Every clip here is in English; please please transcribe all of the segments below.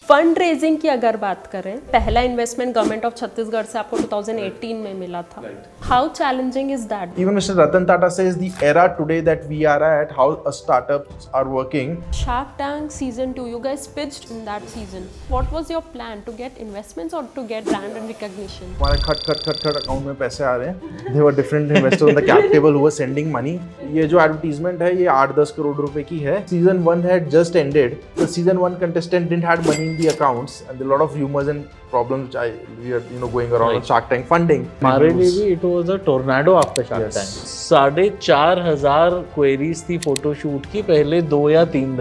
Fund raising की अगर बात करें, पहला इन्वेस्टमेंट गवर्नमेंट ऑफ छत्तीसगढ़ से आपको 2018 में मिला था. How challenging is that? Even Mr. Ratan Tata says the era today that we are at, how startups are working. Shark Tank season 2, you guys pitched in that season. What was your plan, to get investments or to get brand and recognition? हमारे खट account में पैसे आ रहे हैं. There were different investors on the cap table who were sending money. ये जो advertisement है ये 8-10 करोड़ रुपए की है. Season 1 had just ended. The season 1 contestant didn't had money in the accounts, and a lot of rumors and problems which we are going around on Shark Tank funding. हमारे लिए भी it was a tornado after Shark Tank. 4,500 queries थी photoshoot की पहले 2 या 3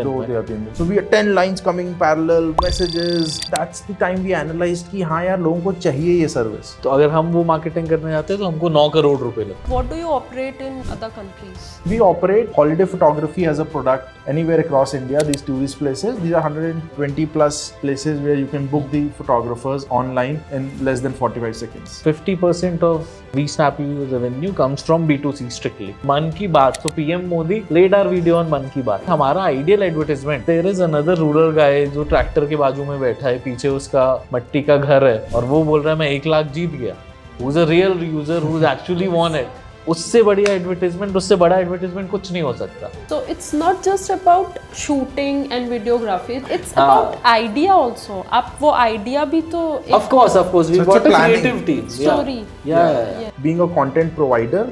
दिन. So we had 10 lines coming parallel, messages. That's the time we analyzed कि हाँ यार लोगों को चाहिए ये सर्विस. तो अगर हम वो मार्केटिंग करने जाते हैं तो हमको 9 करोड़ रुपए लगते. What do you operate in other countries? We operate holiday photography as a product anywhere across India. These tourist places, these are 120 plus places where you can book the photographers online in less than 45 seconds. 50% of VSnapU revenue comes from B2C strictly. Mann Ki Baat. So PM Modi laid our video on Mann Ki Baat. हमारा ideal advertisement. There is another rural guy जो tractor के बाजू में बैठा है, पीछे उसका मट्टी का घर है और वो बोल रहा है मैं 1 लाख जीत गया. Who's a real user who's actually won it. उससे बढ़िया एडवर्टाइजमेंट, उससे बड़ा एडवर्टाइजमेंट कुछ नहीं हो सकता. So it's not just about shooting and videography, it's about idea also. आप वो idea भी तो Of course, we've got a creative team. Story. Yeah. Being a content provider,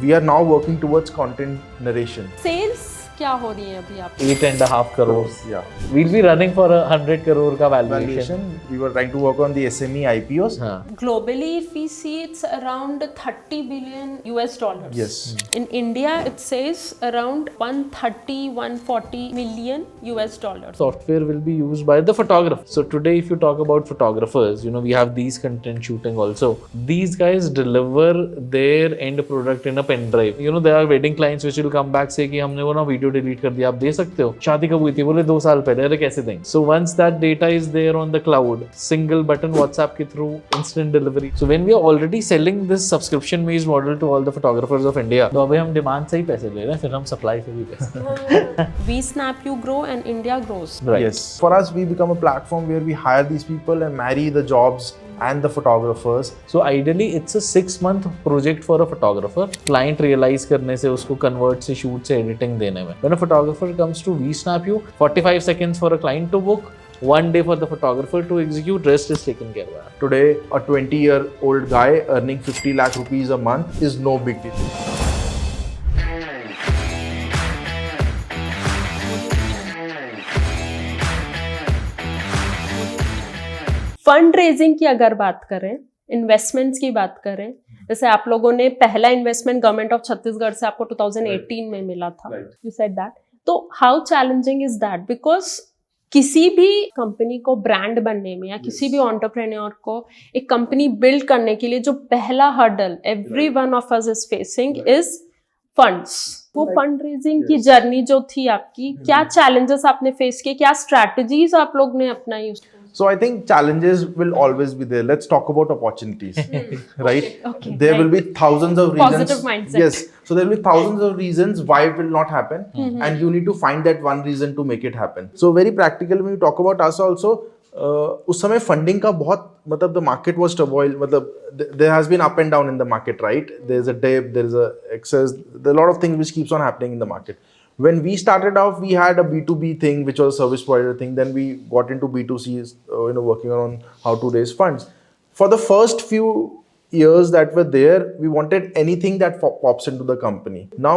we are now working towards content narration. Sales क्या हो रही है अभी आप? 8.5 crores. Yeah. We'll be running for 100 crore का valuation. We were trying to work on the SME IPOs. Globally, if we see, it's around $30 billion US dollars. Yes. In India, it says around 130-140 million US dollars. Software will be used by the photographer. So today, if you talk about photographers, we have these content shooting also. These guys deliver their end product in a pen drive. There are wedding clients which will come back say कि हमने वो ना video delete कर दिया, आप दे सकते हो. शादी कब हुई थी? बोले 2 साल पहले. अरे कैसे देंगे? So once that data is there on the cloud, single button WhatsApp के through instant delivery. So when we are already selling this subscription based model to all the photographers of India, तो अभी हम demand से ही पैसे ले रहे हैं, फिर हम सप्लाई से भी पैसे. VSnapU grow and India grows. Right. Yes. For us, we become a platform where we hire these people and marry the jobs and the photographers. So ideally it's a 6-month project for a photographer. Client realize करने से, उसको convert से, shoot से, editing देने में. When a photographer comes to VSnapU, 45 seconds for a client to book, 1 day for the photographer to execute, rest is taken care of. Today, a 20-year-old guy earning 50 lakh rupees a month is no big deal. Fund raising की अगर बात करें, investments की बात करें, जैसे आप लोगों ने पहला इन्वेस्टमेंट गवर्नमेंट ऑफ छत्तीसगढ़ से आपको 2018 में मिला था, यू सेड दैट. तो how challenging is that? Because किसी भी कंपनी को ब्रांड बनने में या किसी भी एंटरप्रेन्योर को एक कंपनी बिल्ड करने के लिए जो पहला hurdle every one of us is facing is funds. वो फंड रेजिंग की जर्नी जो थी आपकी, क्या चैलेंजेस आपने फेस किए, क्या स्ट्रैटेजीज आप लोग ने अपनाई? So I think challenges will always be there. Let's talk about opportunities, right? Okay. There will be thousands of reasons. Positive mindset. Yes. So there will be thousands of reasons why it will not happen, and you need to find that one reason to make it happen. So very practical when you talk about us also, उस समय funding का बहुत the market was turmoil. There has been up and down in the market, right? There is a dip, there is a excess, there are a lot of things which keeps on happening in the market. When we started off, we had a B2B thing, which was a service provider thing. Then we got into B2C, working on how to raise funds. For the first few years that were there, we wanted anything that pops into the company. Now,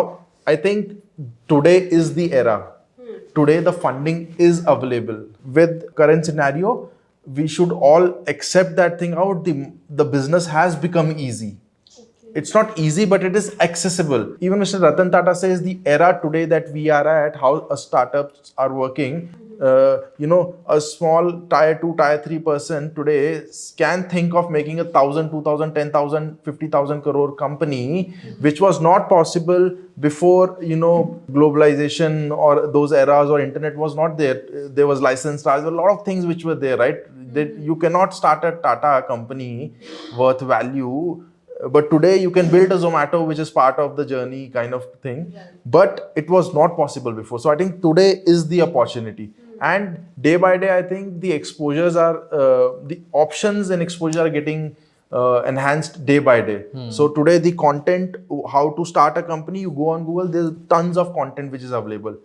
I think today is the era. Today, the funding is available. With current scenario, we should all accept that thing out. The business has become easy. It's not easy, but it is accessible. Even Mr. Ratan Tata says the era today that we are at, how startups are working, a small tier 2, tier 3 person today can think of making 1,000, 2,000, 10,000, 50,000 crore company, which was not possible before, globalization or those eras, or internet was not there. There was licensed stars, a lot of things which were there, right? That you cannot start a Tata company worth value. But today you can build a Zomato, which is part of the journey kind of thing. But it was not possible before. So I think today is the opportunity. And day by day, I think the exposures are, the options and exposure are getting enhanced day by day. So today the content, how to start a company, you go on Google, there's tons of content which is available.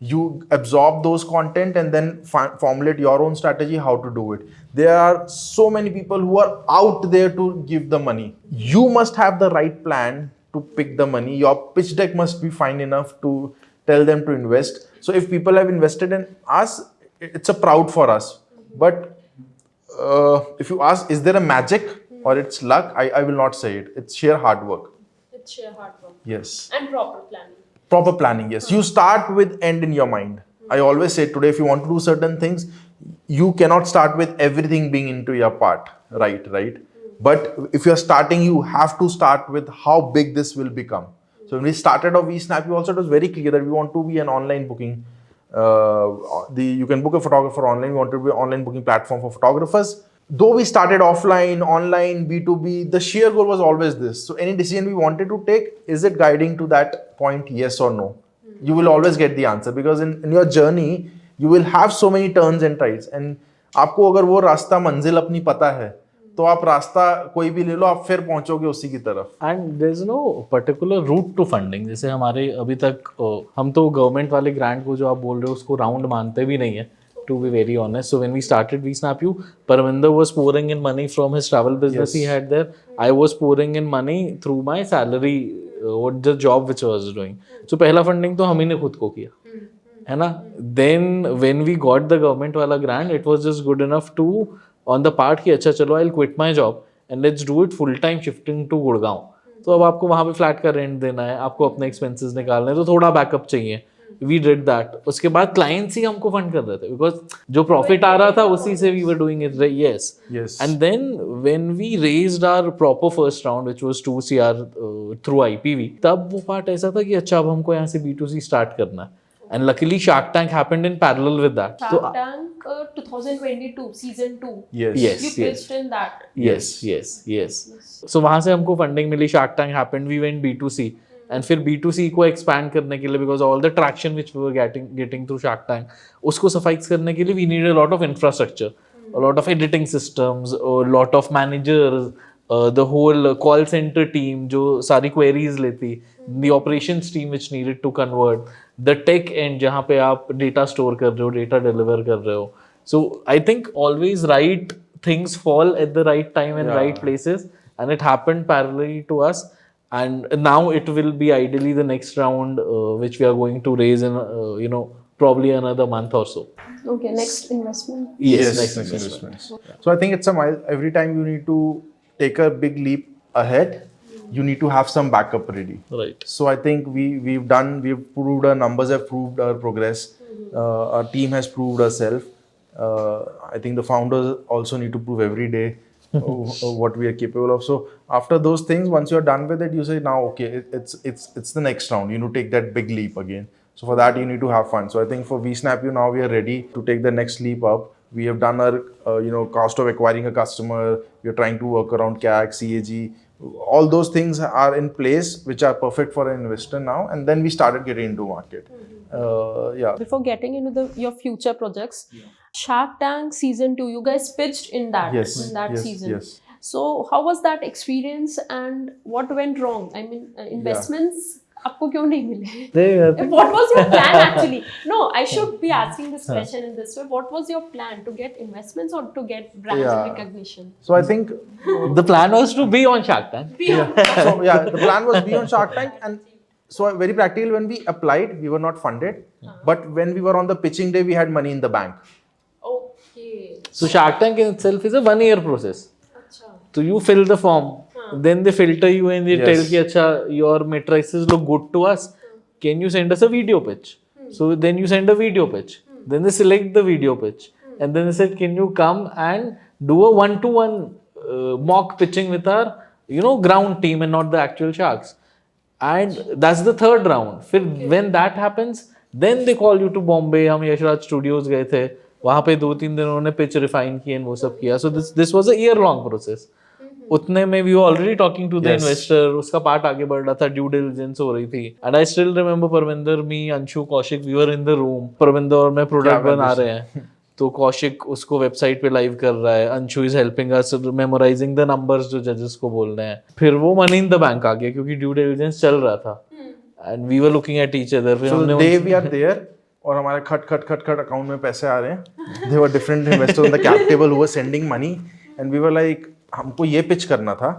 You absorb those content and then formulate your own strategy how to do it. There are so many people who are out there to give the money. You must have the right plan to pick the money. Your pitch deck must be fine enough to tell them to invest. So if people have invested in us, it's a proud for us. But if you ask, is there a magic or it's luck? I will not say it. It's sheer hard work. It's sheer hard work. Yes. And proper planning. Proper planning, yes. You start with end in your mind. I always say today, if you want to do certain things, you cannot start with everything being into your part, right? But if you're starting, you have to start with how big this will become. So when we started off VSnapU, also it was very clear that we want to be an online booking. You can book a photographer online. We want to be an online booking platform for photographers. Though we started offline, online, B2B, the sheer goal was always this. So any decision we wanted to take, is it guiding to that point, yes or no? You will always get the answer because in your journey, you will have so many turns and tides. And आपको अगर वो रास्ता मंजिल अपनी पता है, तो आप रास्ता कोई भी ले लो, आप फिर पहुंचोगे उसी की तरफ. And there is no particular route to funding. जैसे हमारे अभी तक हम तो गवर्नमेंट वाले ग्रांट को जो आप बोल रहे हो उसको राउंड मानते भी नहीं है, to be very honest. So when we started VSnapU, Parminder was pouring in money from his travel business he had there. I was pouring in money through my salary, what the job which I was doing. So पहला funding तो हम ही ने खुद को किया, है ना. Then when we got the government वाला grant, it was just good enough to on the part कि अच्छा चलो I'll quit my job and let's do it full time shifting to Gurgaon. तो अब आपको वहाँ पे फ्लैट का रेंट देना है, आपको अपने एक्सपेंसेस निकालने हैं, तो थोड़ा बैकअप चाहिए. We did that. उसके बाद clients ही हमको फंड कर रहे थे because जो profit आ रहा था उसी से we were doing it. Yes. And then when we raised our proper first round, which was 2 CR through IPV, तब वो part ऐसा था कि अच्छा अब हमको यहाँ से B2C start करना है. And luckily Shark Tank happened in parallel with that. Shark Tank 2022 season 2. Yes. You pitched in that. Yes. So वहाँ से हमको funding milli. Shark Tank happened. We went B2C. And फिर B2C को expand करने के लिए because all the traction which we were getting through Shark Tank, उसको suffice करने के लिए we needed a lot of infrastructure, a lot of editing systems, a lot of managers, the whole call center team जो सारी queries लेती, the operations team which needed to convert, the tech end जहाँ पे आप data store कर रहे हो, data deliver कर रहे हो. So I think always right things fall at the right time and right places, and it happened parallelly to us. And now it will be ideally the next round which we are going to raise in probably another month or so. Okay, next investment. Yes, next investment. So I think it's every time you need to take a big leap ahead, you need to have some backup ready. Right. So I think we've proved our numbers, have proved our progress. Our team has proved ourselves. I think the founders also need to prove every day what we are capable of. So after those things, once you're done with it, you say now, okay, it's the next round. You know, take that big leap again. So for that, you need to have fun. So I think for VSnapU now we are ready to take the next leap up. We have done our cost of acquiring a customer. We are trying to work around CAC, CAG. All those things are in place, which are perfect for an investor now. And then we started getting into market. Before getting into your future projects, Shark Tank season 2, you guys pitched in that season. Yes. So how was that experience and what went wrong? I mean, investments आपको क्यों नहीं मिले? What was your plan actually? No, I should be asking this question in this way. What was your plan to get investments or to get brand recognition? So I think the plan was to be on Shark Tank. The plan was be on Shark Tank, and so very practical. When we applied, we were not funded, but when we were on the pitching day, we had money in the bank. Okay. So Shark Tank in itself is a 1-year process. So you fill the form. Then they filter you and they tell कि अच्छा your matrices look good to us. Can you send us a video pitch? So then you send a video pitch. Then they select the video pitch. And then they said, can you come and do a 1-to-1 mock pitching with our ground team and not the actual sharks. And that's the third round. फिर when that happens, then they call you to Bombay. हम Yashraj Studios गए थे. वहाँ पे 2-3 दिन उन्होंने pitch refine किए and वो सब किया. So this was a year-long process. उतने में we were already talking to the Yes. Investor, उसका पार्ट आगे बढ़ रहा था, ड्यू डिलिजेंस हो रही थी. And I still remember Parvinder, me, Anshu, Kaushik, we were in the room. Parvinder और मैं प्रोडक्ट बना रहे हैं, तो कौशिक उसको वेबसाइट पे लाइव कर रहा है, Anshu is helping us memorising the numbers जो जजेस को बोल रहे हैं. फिर वो मनी इन द बैंक आ गया क्योंकि ड्यू डिलिजेंस चल रहा था. And we were looking at each other. So the day we are there और हमारे खट अकाउंट में पैसे आ रहे हैं. There were different investors on the cap table who were sending money and we were like, हमको ये पिच करना था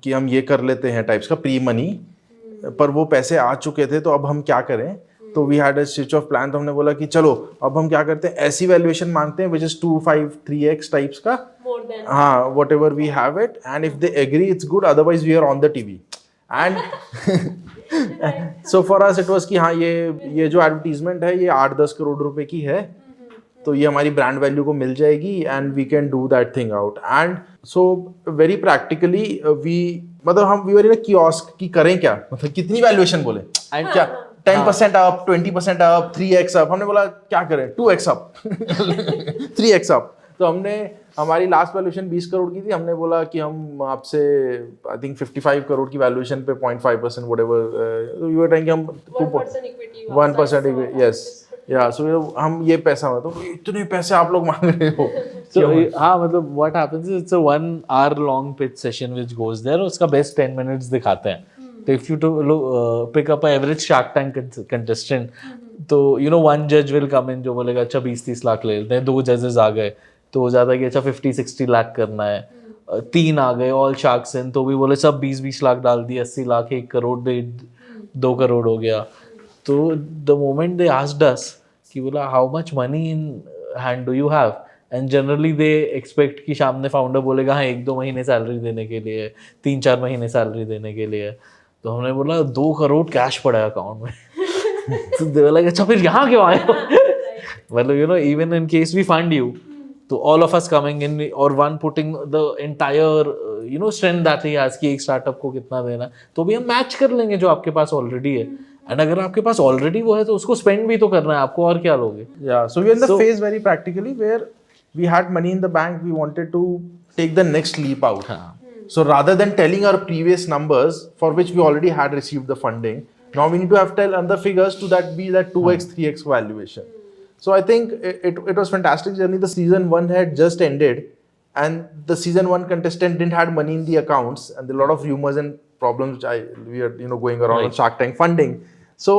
कि हम ये कर लेते हैं टाइप्स का प्री मनी, पर वो पैसे आ चुके थे तो अब हम क्या करें. तो we had a switch off plan. तो हमने बोला कि चलो अब हम क्या करते हैं, ऐसी वैल्यूएशन मांगते हैं विच इज 2, 5, 3x टाइप्स का. हाँ, whatever we have it and if they agree it's good, otherwise we are on the TV. And so for us it was कि हाँ ये जो एडवर्टीजमेंट है ये 8-10 करोड़ रुपए की है, तो ये हमारी ब्रांड वैल्यू को मिल जाएगी and we can do that thing out. And so very practically हम we were in a kiosk कि करें क्या, मतलब कितनी वैल्यूएशन बोले एंड क्या 10% अप, 20% अप, 3x अप. हमने बोला क्या करें, 2x अप 3x अप. तो हमने हमारी लास्ट वैल्यूएशन 20 करोड़ की थी. हमने बोला कि हम आपसे आई थिंक 55 करोड़ की वैल्यूएशन पे 0.5% व्हाटएवर यू वर ट्राइंग, हम 1% इक्विटी. यस, या सो हम ये पैसा, तो इतने पैसे आप लोग मांग रहे हो. So हाँ, मतलब what happens is it's a 1 hour long pitch session which goes there. उसका best 10 minutes दिखाते हैं. तो if you pick up an average Shark Tank contestant, तो you know one judge will come in जो बोलेगा अच्छा 20-30 लाख ले लेते हैं. 2 judges आ गए तो हो जाता है कि अच्छा 50-60 लाख करना है. 3 आ गए all sharks in, तो भी बोले सब 20-20 लाख डाल दिए, 80 लाख, 1 करोड़ दे, 2 करोड़ हो गया. तो the moment they asked us कि बोला how much money in hand do you have, and generally they expect कि सामने फाउंडर बोलेगा हाँ 1-2 महीने सैलरी देने के लिए, 3-4 महीने सैलरी देने के लिए. तो हमने बोला 2 करोड़ कैश पड़ा है अकाउंट में. तो they were like अच्छा फिर यहाँ क्यों आए हो. मतलब you know even in case we fund you, तो all of us coming in और one putting the entire you know strength that he has कि एक स्टार्टअप को कितना देना, तो भी हम मैच कर लेंगे जो आपके पास ऑलरेडी है. एंड अगर आपके पास ऑलरेडी वो है तो उसको स्पेंड भी तो करना है आपको, और क्या लोगे. Yeah, so we are in the phase very practically where we had money in the bank, we wanted to take the next leap out. So rather than telling our previous numbers for which we already had received the funding, now we need to have tell another figures to that be that 2x, 3x valuation. So I think it was fantastic journey. The season 1 had just ended and the season 1 contestant didn't had money in the accounts and there are a lot of rumors and problems which we are going around on Shark Tank funding. So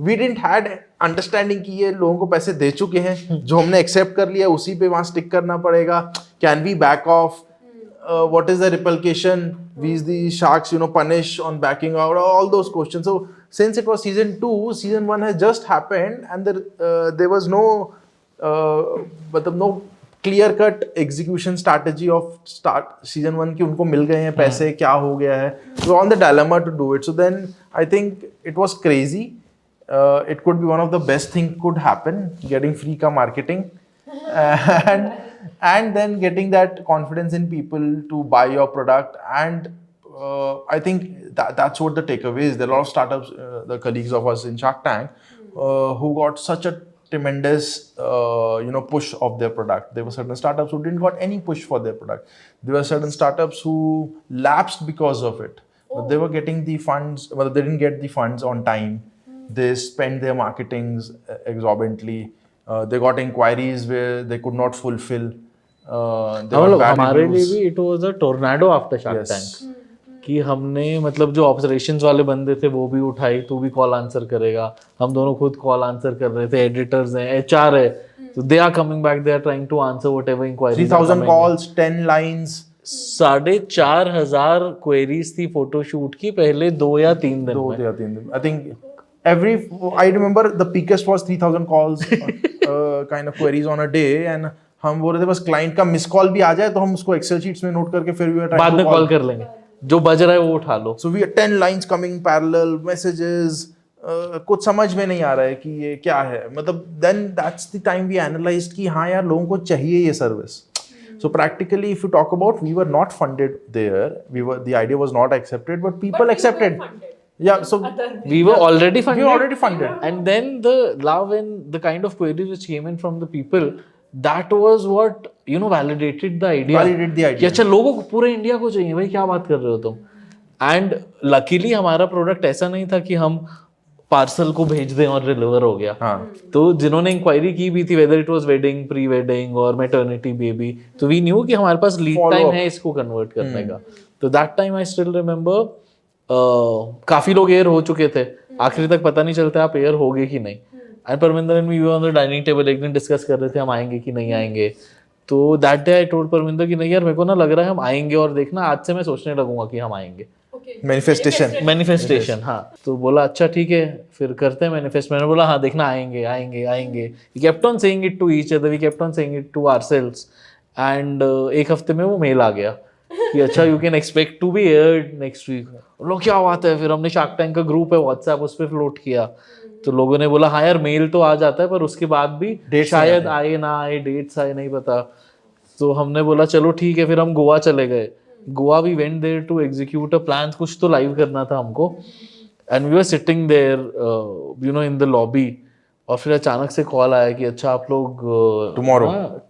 we didn't had understanding कि ये लोगों को पैसे दे चुके हैं, जो हमने accept कर लिया उसी पे वहां स्टिक करना पड़ेगा. Can we back off, what is the repercussion, is the sharks punish on backing out, all those questions. So since it was season 2, season 1 has just happened and there was no no clear cut execution strategy of start season 1 की उनको मिल गए हैं पैसे, क्या हो गया है, so on the dilemma to do it. So then I think it was crazy. It could be one of the best thing could happen, getting free ka marketing and then getting that confidence in people to buy your product. And I think that's what the takeaway is. There are a lot of startups, the colleagues of us in Shark Tank, who got such a tremendous push of their product. There were certain startups who didn't got any push for their product. There were certain startups who lapsed because of it. But they were getting the funds, but they didn't get the funds on time. They spent their marketings exorbitantly. They got inquiries where they could not fulfill. हमारे लिए भी it was a tornado after Shark Tank. कि हमने मतलब जो operations वाले बंदे थे वो भी उठाई, तू भी कॉल आंसर करेगा, हम दोनों खुद कॉल आंसर कर रहे थे, एडिटर्स हैं, एचआर है, तो they are coming back, they are trying to answer whatever enquiries. 3000 calls, 10 lines, 4,500 queries थी फोटोशूट की पहले 2 या 3 दिन में. I think I remember the peakest was 3000 calls kind of queries on a day. And हम बोल रहे थे बस क्लाइंट का मिस कॉल भी आ जाए तो हम उसको एक्सेल शीट्स में नोट करके फिर बाद में कॉल कर लेंगे, जो बज रहा है वो उठा लो. So we are 10 lines coming parallel messages. कुछ समझ में नहीं आ रहा है कि ये क्या है, मतलब then that's the time we analyzed कि हाँ यार लोगों को चाहिए ये service. So practically if you talk about, we were not funded there, the idea was not accepted, but people accepted. Yeah, so we were already funded. We were already funded. And then the love and the kind of queries which came in from the people, that was what validated the idea. Validate the idea. कि अच्छा लोगों को पूरे India को चाहिए भाई, क्या बात कर रहे हो तुम. एंड लकीली हमारा प्रोडक्ट ऐसा नहीं था कि हम पार्सल को भेज दें और डिलीवर हो गया. हाँ. तो जिन्होंने इंक्वायरी की भी थी whether it was wedding, pre wedding और मैटरनिटी बेबी, तो वी न्यू कि हमारे पास लीड टाइम है इसको कन्वर्ट करने का. तो that time I still remember काफी लोग एयर हो चुके थे, आखिरी तक पता नहीं चलता आप एयर हो गए कि नहीं. And Parminder and we were on the dining table, एक दिन डिस्कस कर रहे थे हम आएंगे कि नहीं आएंगे. तो that day I told Parminder कि नहीं यार मेरे को ना लग रहा है हम आएंगे, और देखना आज से मैं सोचने लगूंगा कि हम आएंगे. मैनिफेस्टेशन. हाँ. तो बोला अच्छा ठीक है फिर करते हैं मैनिफेस्ट. मैंने बोला हाँ देखना आएंगे आएंगे आएंगे. We kept on saying it to each other, we kept on saying it to ourselves. And एक हफ्ते में वो मेल आ गया कि अच्छा you can expect to be aired next week. लोग क्या बात है. फिर हमने शार्क टैंक का ग्रुप है व्हाट्सएप, उस पर फ्लोट किया. तो लोगों ने बोला हाँ यार मेल तो आ जाता है पर उसके बाद भी शायद आए ना आए, डेट्स आए नहीं पता. तो हमने बोला चलो ठीक है. फिर हम गोवा चले गए. Goa we went there to execute a plan. कुछ तो लाइव करना था हमको. And we were sitting there in the lobby. और फिर अचानक से कॉल आया कि अच्छा आप लोग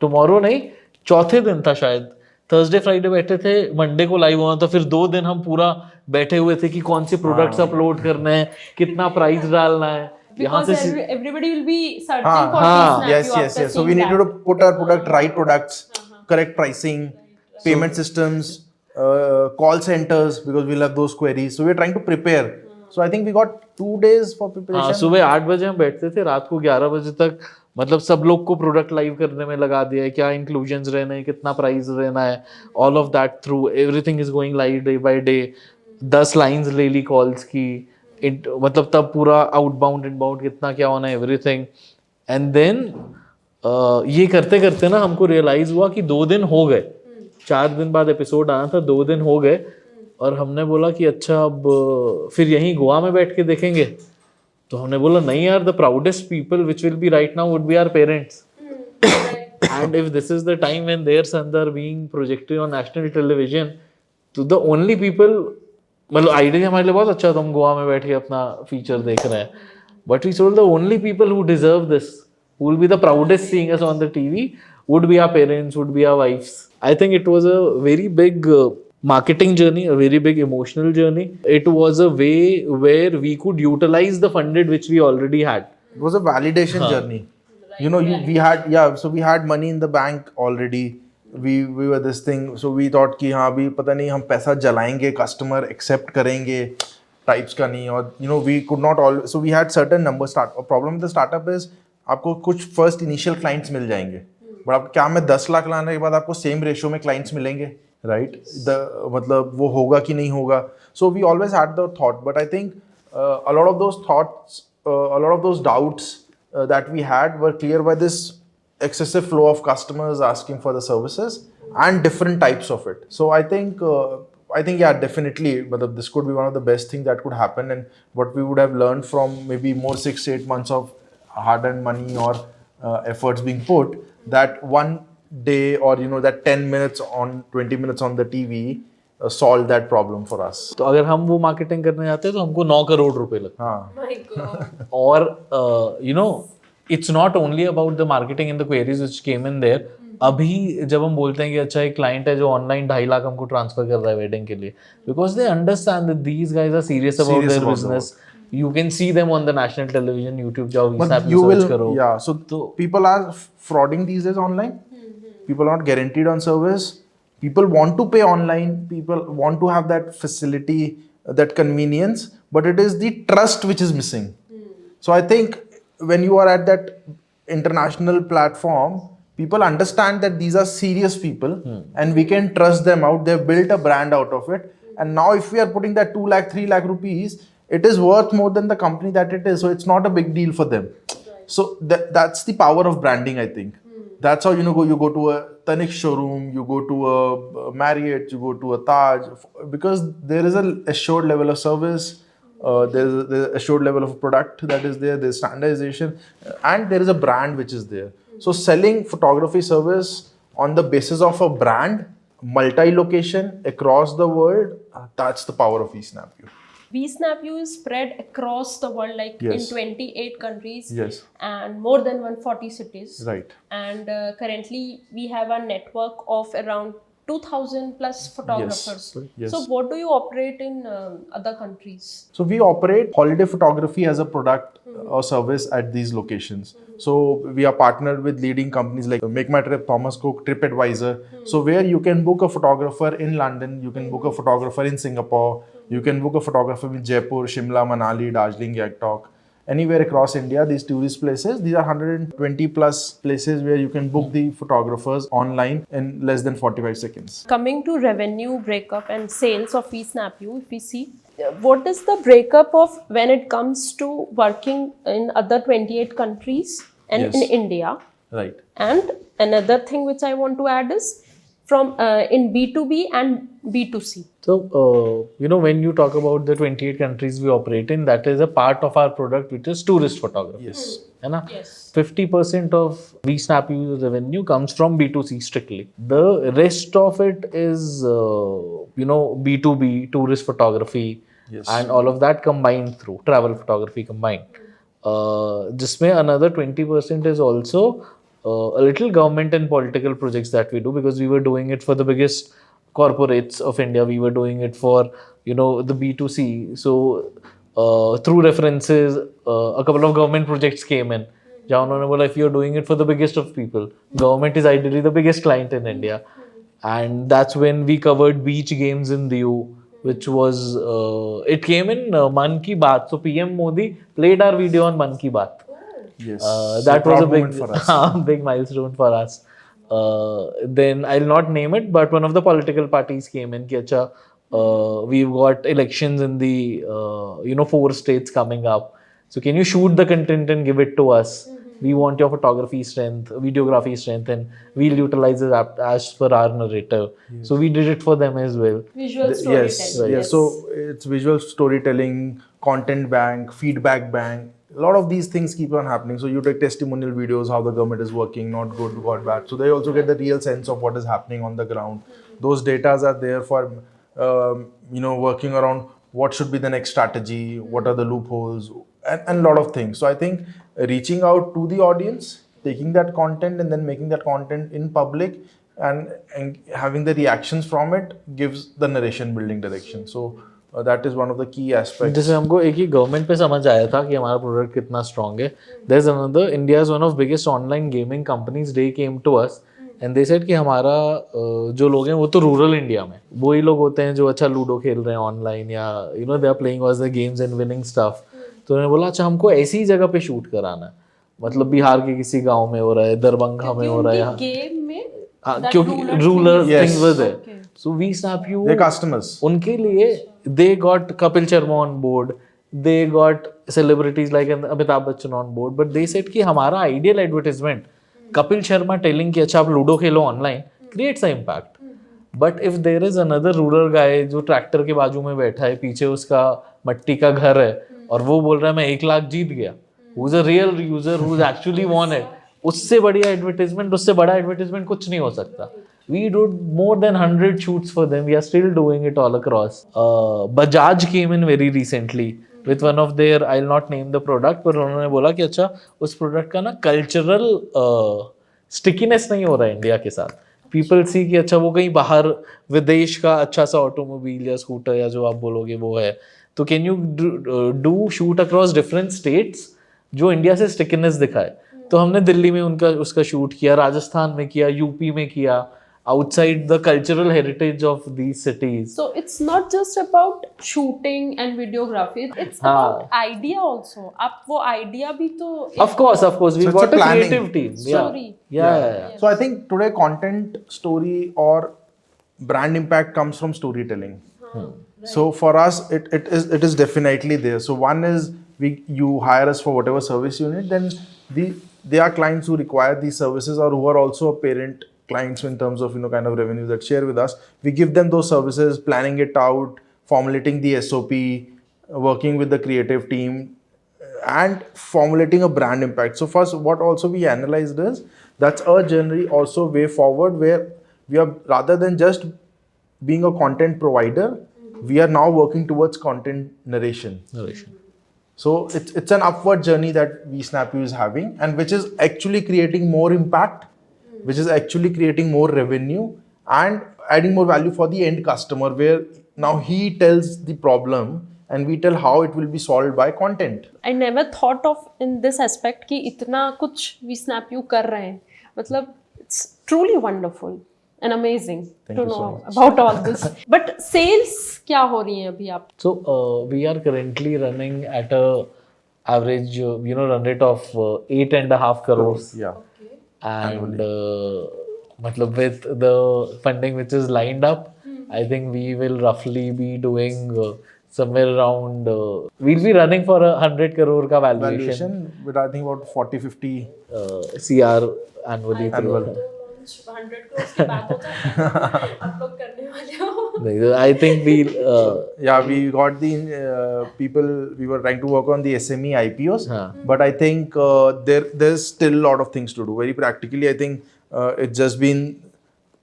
टुमारो नहीं, चौथे दिन था शायद, थर्सडे फ्राइडे बैठे थे, मंडे को लाइव होना था. फिर 2 दिन हम पूरा बैठे हुए थे कि कौन से प्रोडक्ट्स अपलोड करने हैं, कितना प्राइस डालना है. Because everybody will be searching for VSnapU yes. after So we seeing needed that. to put our product, right products, correct pricing, payment systems, call centers, because we'll have those queries. So we're trying to prepare. So I think we got 2 days for preparation. हाँ, सुबह 8 बजे हम बैठते थे, रात को 11 बजे तक मतलब सब लोग को प्रोडक्ट लाइव करने में लगा दिया है. क्या इंक्लूजन्स रहने हैं, कितना प्राइस रहना है, all of that through everything is going live day by day. 10 lines ले ली कॉल्स की. मतलब तब पूरा आउटबाउंड इनबाउंड कितना क्या होना है, एवरीथिंग. एंड देन ये करते करते ना हमको रियलाइज हुआ कि 2 दिन हो गए. 4 दिन बाद एपिसोड आना था, 2 दिन हो गए. और हमने बोला कि अच्छा अब फिर यहीं गोवा में बैठ के देखेंगे. तो हमने बोला नहीं यार, the proudest people which will be right now would be our parents. And if this is the time when their sons are being projected on national television, तो द ओनली पीपल, मतलब आइडिया हमारे लिए बहुत अच्छा था, हम गोवा में बैठ के अपना फीचर देख रहे हैं. But we told the only people who deserve this, who will be the proudest seeing us on the TV, would be our parents, would be our wives. I think it was a very big marketing journey, a very big emotional journey. It was a way where we could utilize the funded which we already had. It was a validation journey. So we had money in the bank already. We were this thing. So we thought कि हाँ अभी पता नहीं हम पैसा जलाएंगे, customer accept करेंगे, types का नहीं. और we could not all. So we had certain numbers. Problem with the startup is आपको कुछ first initial clients मिल जाएंगे. बट आप क्या में 10 लाख लाने के बाद आपको सेम रेशियो में क्लाइंट्स मिलेंगे, राइट? मतलब वो होगा कि नहीं होगा. So we always had the thought, but I think a lot of those thoughts, a lot of those doubts that we had were clear by this excessive flow of customers asking for the services and different types of it. So I think yeah, definitely, but this could be one of the best things that could happen, and what we would have learned from maybe more 6-8 months of hard-earned money or efforts being put, that one day or that 10 minutes on 20 minutes on the TV solved that problem for us. तो अगर हम वो marketing करने जाते हैं तो हमको 9 करोड़ रुपए लगते हैं. हाँ. My God. और it's not only about the marketing and the queries which came in there. अभी जब हम बोलते हैं कि अच्छा एक क्लाइंट है जो ऑनलाइन 2.5 लाख हमको ट्रांसफर कर रहा है वेडिंग के लिए, because they understand that these guys are serious about their business. You can see them on the national television, YouTube जाओ, VSnapU search करो. Yeah, so people are frauding these days online. People are not guaranteed on service. People want to pay online. People want to have that facility, that convenience, but it is the trust which is missing. So I think when you are at that international platform, people understand that these are serious people and we can trust them out. They've built a brand out of it. And now if we are putting that 2 lakh, 3 lakh rupees, it is worth more than the company that it is. So it's not a big deal for them. Right. So that's the power of branding, I think. That's how you go to a Tanishq showroom, you go to a Marriott, you go to a Taj, because there is a assured level of service, there's a assured level of product that is there, there's standardization, and there is a brand which is there. So selling photography service on the basis of a brand, multi-location across the world, that's the power of VSnapU. VSnapU is spread across the world, like in Yes. 28 countries Yes. and more than 140 cities. Right. And currently we have a network of around 2000 plus photographers. Yes. So what do you operate in other countries? So we operate holiday photography as a product or service at these locations. So we are partnered with leading companies like Make My Trip, Thomas Cook, TripAdvisor. So where you can book a photographer in London, you can book a photographer in Singapore, you can book a photographer in Jaipur, Shimla, Manali, Darjeeling, Gangtok. Anywhere across India, these tourist places, these are 120 plus places where you can book the photographers online in less than 45 seconds. Coming to revenue, breakup, and sales of VSnapU, if we see, what is the breakup of when it comes to working in other 28 countries and Yes. in India? Right. And another thing which I want to add is from in B2B and B2C. So, when you talk about the 28 countries we operate in, that is a part of our product which is tourist photography. Yes. है ना? Yes. 50% of VSnapU's revenue comes from B2C strictly. The rest of it is, B2B, tourist photography, Yes. and all of that combined through travel photography combined. जिसमें another 20% is also a little government and political projects that we do, because we were doing it for the biggest corporates of India. We were doing it for the B2C. So through references, a couple of government projects came in. जहाँ उन्होंने बोला, if you're doing it for the biggest of people, government is ideally the biggest client in India. And that's when we covered beach games in Diu, which was it came in Mann Ki Baat. So PM Modi played our video on Mann Ki Baat. Yes. That So was a proud big moment for us. big milestone for us. Then I'll not name it, but one of the political parties came in कि अच्छा, we've got elections in the 4 states coming up, so can you shoot the content and give it to us? We want your photography strength, videography strength, and we'll utilize it as per our narrative. So we did it for them as well. Visual Yes, storytelling. yes. So it's visual storytelling, content bank, feedback bank. A lot of these things keep on happening. So you take testimonial videos, how the government is working, not good, got bad. So they also get the real sense of what is happening on the ground. Those datas are there for, working around what should be the next strategy, what are the loopholes, and a lot of things. So I think reaching out to the audience, taking that content and then making that content in public and having the reactions from it gives the narration building direction. So that is one of the key aspects. जैसे हमको एक ही government पे समझ आया था कि हमारा product कितना स्ट्रांग है. There is another, India is one of biggest online gaming companies. They came to us and they said कि हमारा जो लोग हैं वो तो रूरल इंडिया में वही लोग होते हैं जो अच्छा लूडो खेल रहे हैं ऑनलाइन, या they are playing all the games and winning stuff. तो उन्होंने बोला अच्छा हमको ऐसी जगह पे शूट कराना है, मतलब बिहार के किसी गांव में हो रहा है, दरभंगा में हो रहा है, गेम में क्योंकि rural Yes. Thing was there. So VSnapU, Their customers. उनके लिए they got Kapil Sharma on board, they got celebrities like Amitabh Bachchan on board, but they said कि हमारा ideal advertisement Kapil Sharma telling कि अच्छा आप ludo Khelo online creates an impact. But if there is another rural guy जो tractor के बाजू में बैठा है, पीछे उसका मट्टी का घर है और वो बोल रहा है मैं 1 लाख जीत गया, who's a real user who's actually won it, उससे बढ़िया एडवर्टाइजमेंट, उससे बड़ा एडवर्टाइजमेंट कुछ नहीं हो सकता. We did more than 100 shoots for them. We are still doing it all across. Bajaj came in very recently with one of their, I'll not name the product, पर उन्होंने बोला कि अच्छा उस प्रोडक्ट का ना कल्चरल स्टिकीनेस नहीं हो रहा है इंडिया के साथ. पीपल सी कि अच्छा वो कहीं बाहर विदेश का अच्छा सा ऑटोमोबाइल या स्कूटर या जो आप बोलोगे वो है, तो can you do shoot across different states जो इंडिया से स्टिकीनेस दिखाए. तो हमने दिल्ली में उसका शूट किया, राजस्थान में किया, यूपी में किया, outside the cultural heritage of these cities. So it's not just about shooting and videography, it's about idea also. आप वो idea भी तो Of course we've it's got a a planning. creative team. Story. Yeah. So I think today content, story or brand impact comes from storytelling. So for us it is definitely there. So one is you hire us for whatever service you need, then they are clients who require these services or who are also a parent clients in terms of kind of revenues that share with us. We give them those services, planning it out, formulating the SOP, working with the creative team, and formulating a brand impact. So first, what also we analyzed is that's a generally also way forward where we are, rather than just being a content provider, we are now working towards content narration. So it's an upward journey that VSnapU is having, and which is actually creating more impact, which is actually creating more revenue and adding more value for the end customer, where now he tells the problem and we tell how it will be solved by content. I never thought of in this aspect कि इतना कुछ VSnapU कर रहे हैं. मतलब it's truly wonderful and amazing to know about all this. But sales क्या हो रही हैं अभी आप? So we are currently running at a average, run rate of 8.5 crores. Yeah. And matlab with the funding which is lined up, I think we will roughly be doing somewhere around, we'll be running for 100 crore ka valuation. But I think about 40-50 CR annually. annual. 100 crores की बात होता है आप लोग करने वाले हो. I think we'll yeah, we got the people, we were trying to work on the SME IPOs, but I think there's still a lot of things to do. Very practically, I think it's just been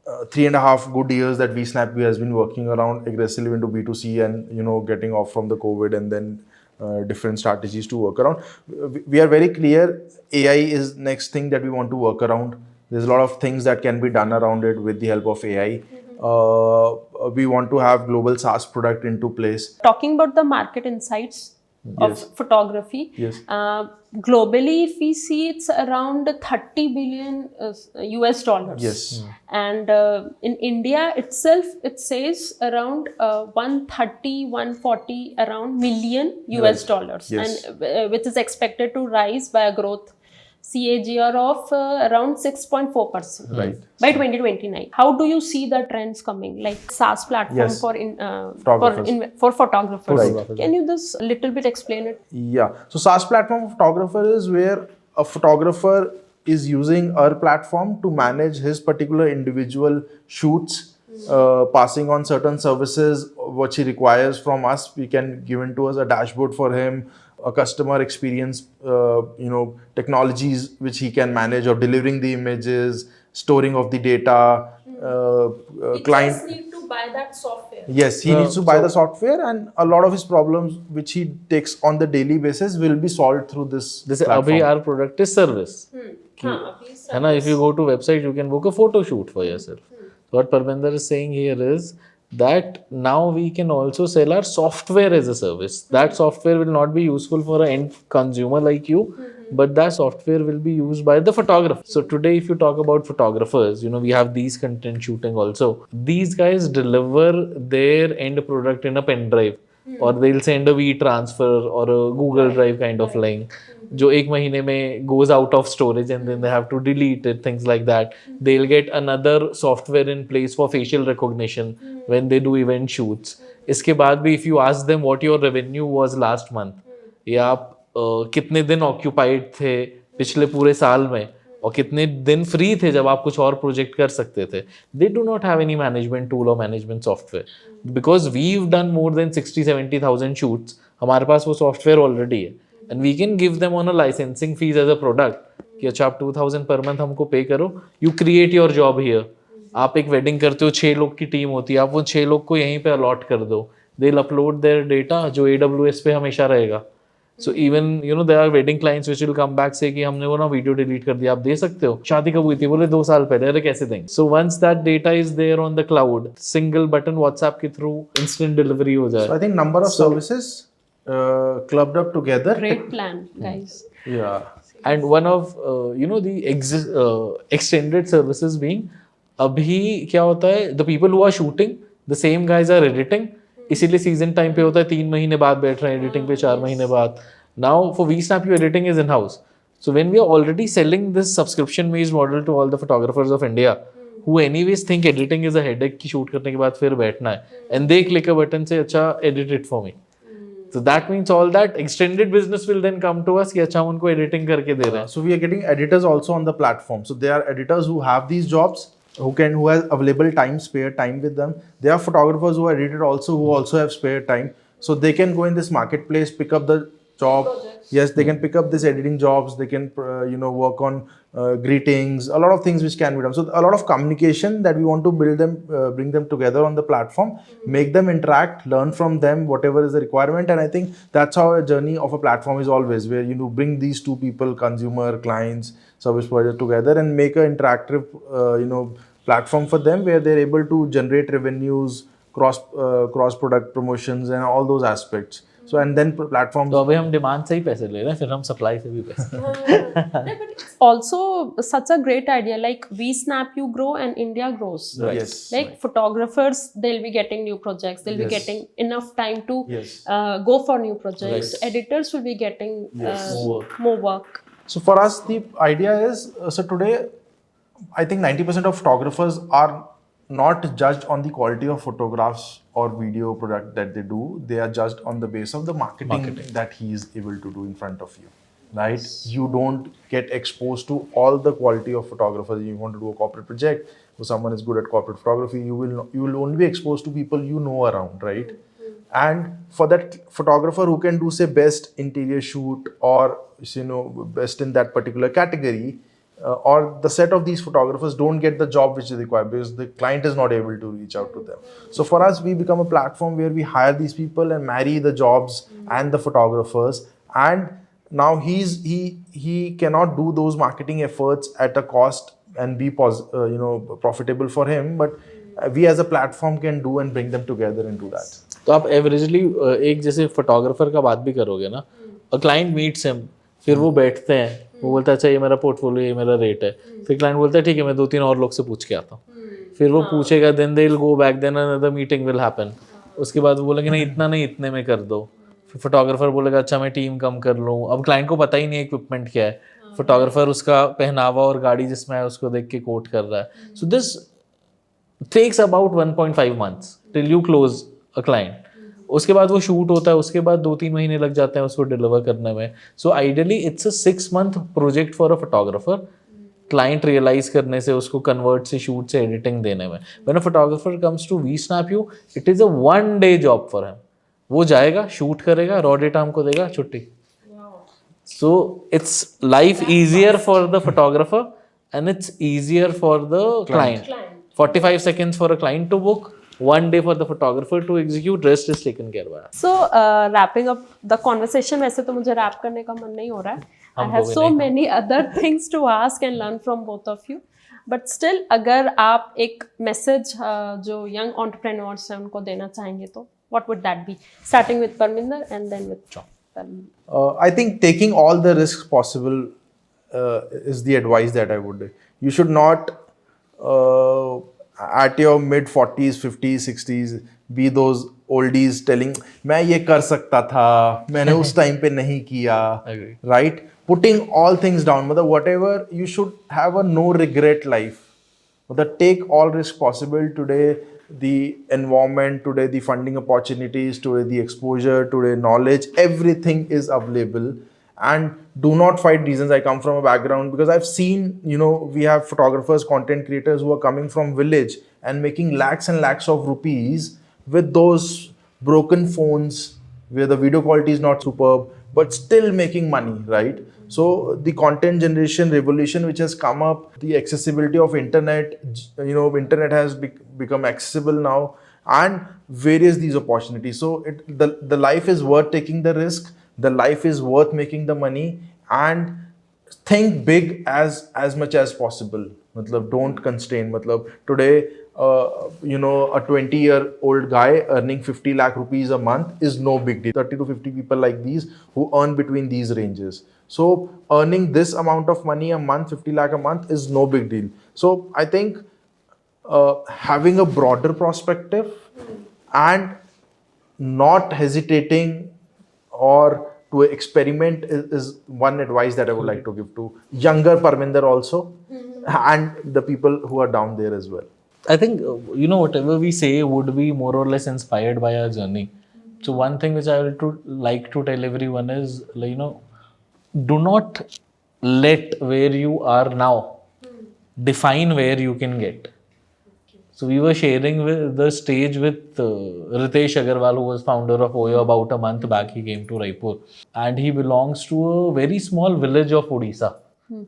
3.5 good years that VSnapU has been working around aggressively into B2C and getting off from the COVID and then different strategies to work around. We are very clear AI is next thing that we want to work around. There's a lot of things that can be done around it with the help of AI. We want to have global SaaS product into place. Talking about the market insights of photography, globally if we see it's around 30 billion US dollars. Yes. And in India itself it says around 140 around million US dollars. Yes. And which is expected to rise by a growth CAGR of around 6.4% Right. by 2029. How do you see the trends coming? Like SaaS platform Yes. for photographers. Right. Can you just a little bit explain it? Yeah. So SaaS platform for photographer is where a photographer is using our platform to manage his particular individual shoots, passing on certain services which he requires from us. We can give into us a dashboard for him, a customer experience, technologies which he can manage, or delivering the images, storing of the data, client. Just need to buy that software. Yes, he needs to buy the software, and a lot of his problems which he takes on the daily basis will be solved through this platform. Abhi our product is service. है ना, if you go to website you can book a photo shoot for yourself. So what Parvinder is saying here is that now we can also sell our software as a service. That software will not be useful for an end consumer like you, but that software will be used by the photographer. So today if you talk about photographers, we have these content shooting also. These guys deliver their end product in a pen drive, or they'll send a WeTransfer or a Google Drive kind of link, जो एक महीने में goes out of storage and then they have to delete it, things like that. They'll get another software in place for facial recognition when they do event shoots. इसके बाद भी if you ask them what your revenue was last month, या आप कितने दिन occupied थे पिछले पूरे साल में, और कितने दिन फ्री थे जब आप कुछ और प्रोजेक्ट कर सकते थे, they do not have any management tool or management software. Because we've done more than 60-70,000 shoots, हमारे पास वो software already है, and we can give them on a licensing fees as a product कि अच्छा आप 2000 per month हमको पे करो, you create your job here. आप एक वेडिंग करते हो, 6 लोग की टीम होती है, आप वो 6 लोग को यहीं पे अलॉट कर दो, they'll upload their data जो AWS पे हमेशा रहेगा. So even there are wedding clients which will come back say कि हमने वो ना वीडियो डिलीट कर दिया, आप दे सकते हो, शादी कब हुई थी, बोले 2 साल पहले, अरे कैसे देंगे. So once that data is there on the cloud, single button WhatsApp के through instant delivery हो जाए. So I think number of services clubbed up together. Great plan, guys. Yeah. And one of the extended services being, अभी क्या होता है, the people who are shooting, the same guys are editing. इसीलिए season time पे होता है, 3 महीने बाद बैठ रहे हैं एडिटिंग पे, 4 महीने बाद. Now for VSnapU editing is in house. So when we are already selling this subscription based model to all the photographers of India who anyways think editing is a headache कि shoot करने के बाद फिर बैठना है, and they click a button से अच्छा edit it for me. So that means all that extended business will then come to us कि अच्छा हम उनको editing करके दे रहे हैं. So we are getting editors also on the platform. So there are editors who have these jobs, who have available time, spare time with them. There are photographers who are edited also, who also have spare time. So they can go in this marketplace, pick up the job. Yes, they can pick up this editing jobs. They can work on greetings, a lot of things which can be done. So a lot of communication that we want to build them, bring them together on the platform, make them interact, learn from them whatever is the requirement. And I think that's how a journey of a platform is always, where bring these two people, consumer, clients, service provider together and make an interactive platform for them where they're able to generate revenues, cross product promotions and all those aspects. So and then platforms. तो अभी हम demand से ही पैसे ले रहे हैं, फिर हम सप्लाई से भी पैसे. Also such a great idea, like VSnapU grow and India grows. Right. Yes. Like photographers, they'll be getting new projects, they'll be Yes. getting enough time to Yes. go for new projects. Right. Editors will be getting More work. more work. So for us, the idea is, so today, I think 90% of photographers are not judged on the quality of photographs or video product that they do. They are judged on the base of the marketing that he is able to do in front of you, right? You don't get exposed to all the quality of photographers. You want to do a corporate project, if someone is good at corporate photography, you will only be exposed to people you know around, right? And for that photographer who can do, say, best interior shoot or best in that particular category, or the set of these photographers don't get the job which is required because the client is not able to reach out to them. So for us, we become a platform where we hire these people and marry the jobs and the photographers. And now he cannot do those marketing efforts at a cost and be profitable for him, but we as a platform can do and bring them together and do that. तो आप averagely एक जैसे photographer का बात भी करोगे ना, a client meets him, फिर वो बैठते हैं, वो बोलता है अच्छा ये मेरा पोर्टफोलियो, ये मेरा रेट है, फिर क्लाइंट बोलता है ठीक है मैं 2-3 और लोग से पूछ के आता हूँ, फिर वो पूछेगा, then they will go back, then another meeting will happen, उसके बाद वो बोलेंगे नहीं इतना नहीं, इतने में कर दो, फिर फोटोग्राफर बोलेगा अच्छा मैं टीम कम कर लूँ, अब क्लाइंट को पता ही नहीं है इक्विपमेंट क्या है, फोटोग्राफर उसका पहनावा और गाड़ी जिसमें है उसको देख के कोट कर रहा है. So this takes about 1.5 months till you close a client. उसके बाद वो शूट होता है, उसके बाद 2-3 महीने लग जाते हैं उसको डिलीवर करने में. So ideally it's a 6 month project for a photographer, client realise करने से, उसको कन्वर्ट से, शूट से, एडिटिंग देने में. When a photographer comes to VSnapU, it is a 1 day job for him. वो जाएगा, शूट करेगा, रॉ डेटा हमको देगा, छुट्टी. So it's life easier for the photographer and it's easier for the client. 45 seconds for a client to book, 1 day for the photographer to execute, rest is taken care by. So wrapping up the conversation, वैसे तो मुझे rap करने का मन नहीं हो रहा है. I have so many other things to ask and learn from both of you. But still, अगर आप एक मैसेज जो यंग एंटरप्रेन्योर्स हैं उनको देना चाहेंगे तो what would that be? Starting with Parminder and then with John. I think taking all the risks possible is the advice that I would do. You should not, at your mid 40s, 50s, 60s, be those oldies telling, मैं ये कर सकता था, मैंने उस time पे नहीं किया, right? Putting all things down, मतलब whatever, you should have a no regret life. मतलब take all risk possible today. The environment today, the funding opportunities today, the exposure today, knowledge, everything is available. And do not fight reasons. I come from a background because I've seen, we have photographers, content creators who are coming from village and making lakhs and lakhs of rupees with those broken phones where the video quality is not superb, but still making money, right? So the content generation revolution which has come up, the accessibility of internet, internet has become accessible now, and various these opportunities. So the life is worth taking the risk, the life is worth making the money, and think big as much as possible. मतलब don't constrain. मतलब today a 20-year-old guy earning 50 lakh rupees a month is no big deal. 30 to 50 people like these who earn between these ranges. So earning this amount of money a month, 50 lakh a month, is no big deal. So I think having a broader perspective and not hesitating or to experiment is one advice that I would like to give to younger Parminder also and the people who are down there as well. I think, whatever we say would be more or less inspired by our journey. So one thing which I would like to tell everyone is, do not let where you are now define where you can get. So we were sharing with the stage with Ritesh Agarwal, who was founder of Oyo. About a month back, he came to Raipur, and he belongs to a very small village of Odisha.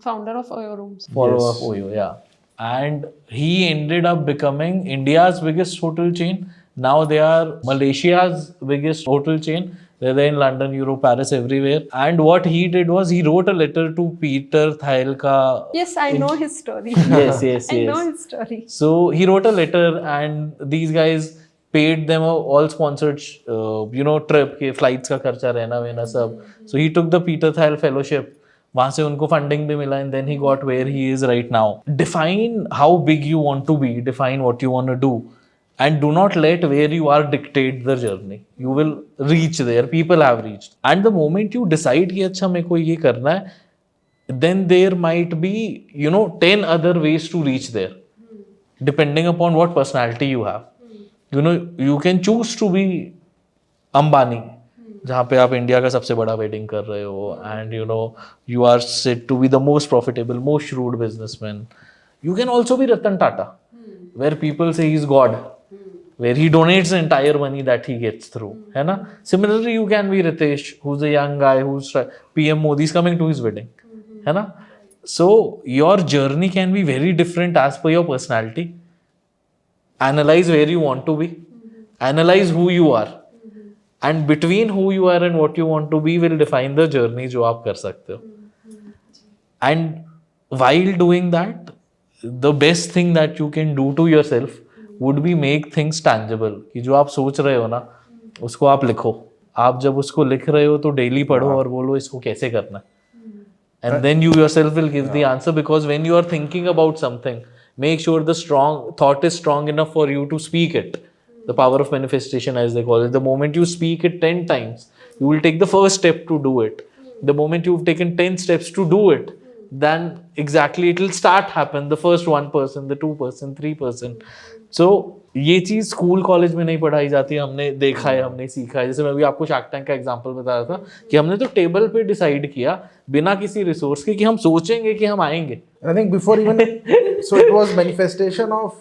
Founder of Oyo Rooms. Follower of Oyo, yeah. And he ended up becoming India's biggest hotel chain. Now they are Malaysia's biggest hotel chain. They're there in London, Europe, Paris, everywhere. And what he did was he wrote a letter to Peter Thiel ka. Yes, I know his story. Yes. I know his story. So he wrote a letter, and these guys paid them a all sponsored, trip के flights का खर्चा रहना वहना सब. So he took the Peter Thiel fellowship. वहाँ से उनको funding भी मिला, and then he got where he is right now. Define how big you want to be. Define what you want to do. And do not let where you are dictate the journey. You will reach there. People have reached. And the moment you decide कि अच्छा मेरे को ये करना है, then there might be 10 other ways to reach there, depending upon what personality you have. You can choose to be Ambani, जहाँ पे आप इंडिया का सबसे बड़ा वेडिंग कर रहे हो, and you are said to be the most profitable, most shrewd businessman. You can also be Ratan Tata, where people say he's God, where he donates the entire money that he gets through. है ना? Similarly, you can be Ritesh, who's a young guy who's PM Modi is coming to his wedding. है ना? So your journey can be very different as per your personality. Analyze where you want to be. Analyze who you are. And between who you are and what you want to be will define the journey जो आप कर सकते हो. And while doing that, the best thing that you can do to yourself would be make things tangible. कि जो आप सोच रहे हो ना, उसको आप लिखो. आप जब उसको लिख रहे हो तो डेली पढ़ो और बोलो इसको कैसे करना है. And then you yourself will give the answer, because when you are thinking about something, make sure the thought is strong enough for you to speak it. The power of manifestation, as they call it. The moment you speak it 10 times, you will take the first step to do it. The moment you've taken 10 steps to do it, then exactly it will start happen. The first 1%, the 2%, 3%. So ये चीज school college में नहीं पढ़ाई जाती. हमने देखा है, हमने सीखा है. जैसे मैं अभी आपको शार्क टैंक का एग्जांपल बता रहा था कि हमने तो टेबल पे डिसाइड किया बिना किसी रिसोर्स के कि हम सोचेंगे कि हम आएंगे. I think before even so it was manifestation of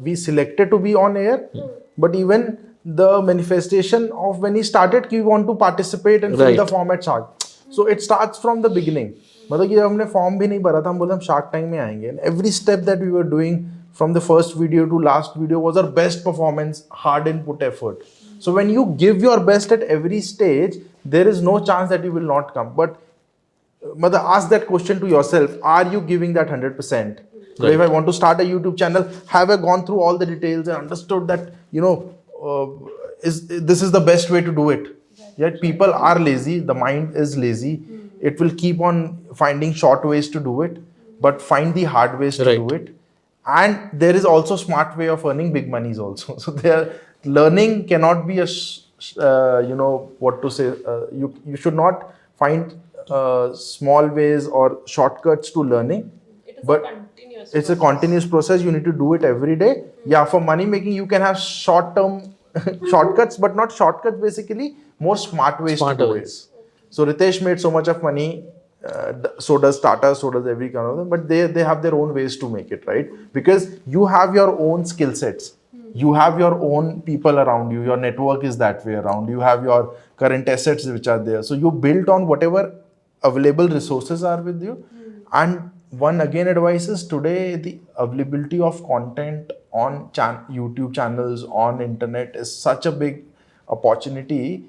we selected to be on air, but even the manifestation of when he started we want to participate and fill the format chart. So it starts from the beginning. मतलब कि हमने form भी नहीं भरा था, हम बोले हम शार्क टैंक में आएंगे. And every step that we were doing from the first video to last video was our best performance, hard input effort. So when you give your best at every stage, there is no chance that you will not come. But mother, ask that question to yourself: are you giving that 100%? So if I want to start a YouTube channel, have I gone through all the details and understood that this is the best way to do it? Yet people are lazy. The mind is lazy. It will keep on finding short ways to do it, but find the hard ways to do it. And there is also smart way of earning big monies also. So learning cannot be a what to say. You should not find small ways or shortcuts to learning. But it's a continuous process. You need to do it every day. Yeah, for money making, you can have short-term shortcuts, but not shortcuts. Basically, more smart ways to do it. So Ritesh made so much of money. So does Tata, so does every kind of them, but they have their own ways to make it, right? Because you have your own skill sets, you have your own people around you, your network is that way around, you have your current assets which are there, so you build on whatever available resources are with you. And one again advice is, today the availability of content on YouTube channels, on internet is such a big opportunity.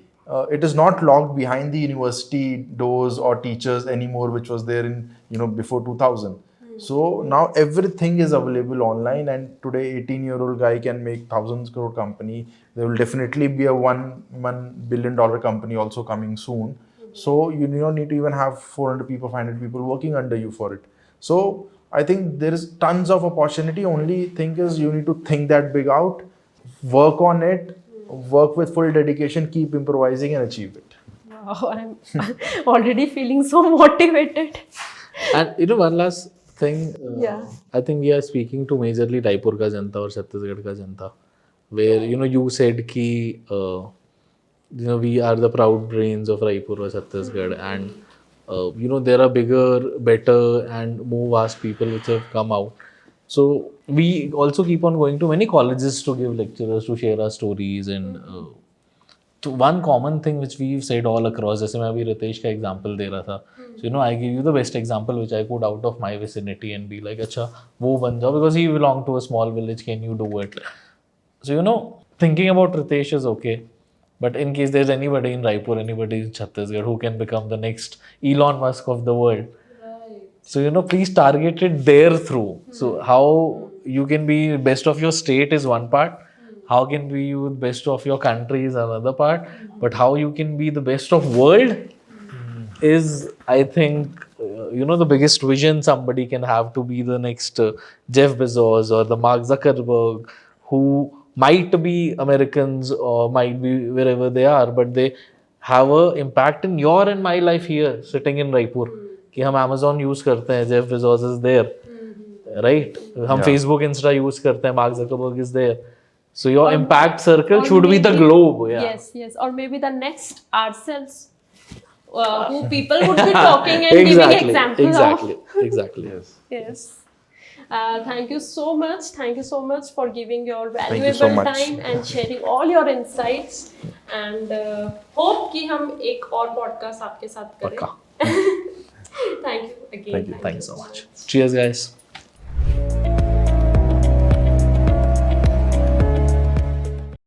It is not locked behind the university doors or teachers anymore, which was there in before 2000. So now everything is available online, and today 18-year-old guy can make thousands crore company. There will definitely be a $1 billion company also coming soon. So you don't need to even have 400 people, 500 people working under you for it. So I think there is tons of opportunity. Only thing is you need to think that big out, work on it, work with full dedication, keep improvising and achieve it. Wow, I'm already feeling so motivated. And one last thing, I think we are speaking to majorly Raipur ka janta or Chhattisgarh ka janta, where you said ki we are the proud brains of Raipur or Chhattisgarh, and there are bigger, better and more vast people which have come out. So we also keep on going to many colleges to give lectures, to share our stories, and so one common thing which we've said all across, जैसे मैं अभी रितेश का example दे रहा था, so you know I give you the best example which I could out of my vicinity and be like, अच्छा वो बन जाओ because he belonged to a small village, can you do it? So you know, thinking about Ritesh is okay, but in case there's anybody in Raipur, anybody in Chhattisgarh who can become the next Elon Musk of the world, so you know, please target it there through. So how you can be best of your state is one part. How can be you best of your country is another part. But how you can be the best of world is, I think, you know, the biggest vision somebody can have to be the next Jeff Bezos or the Mark Zuckerberg, who might be Americans or might be wherever they are, but they have a impact in your and my life here, sitting in Raipur. कि हम Amazon use करते हैं, Jeff Bezos is there, right? हम Yeah. Facebook, Insta use करते हैं, Mark Zuckerberg is there. So your Or- impact circle or should be the maybe- globe. Yeah. Yes, or maybe the next ourselves, who people would be talking and giving Exactly. example Exactly. of. Exactly. Yes. Yes. Thank you so much. Thank you so much for giving your you so valuable much. time and sharing all your insights. And hope कि हम एक और podcast आपके साथ करें. पक्का. Thank you again. Thank you so much. Cheers, guys.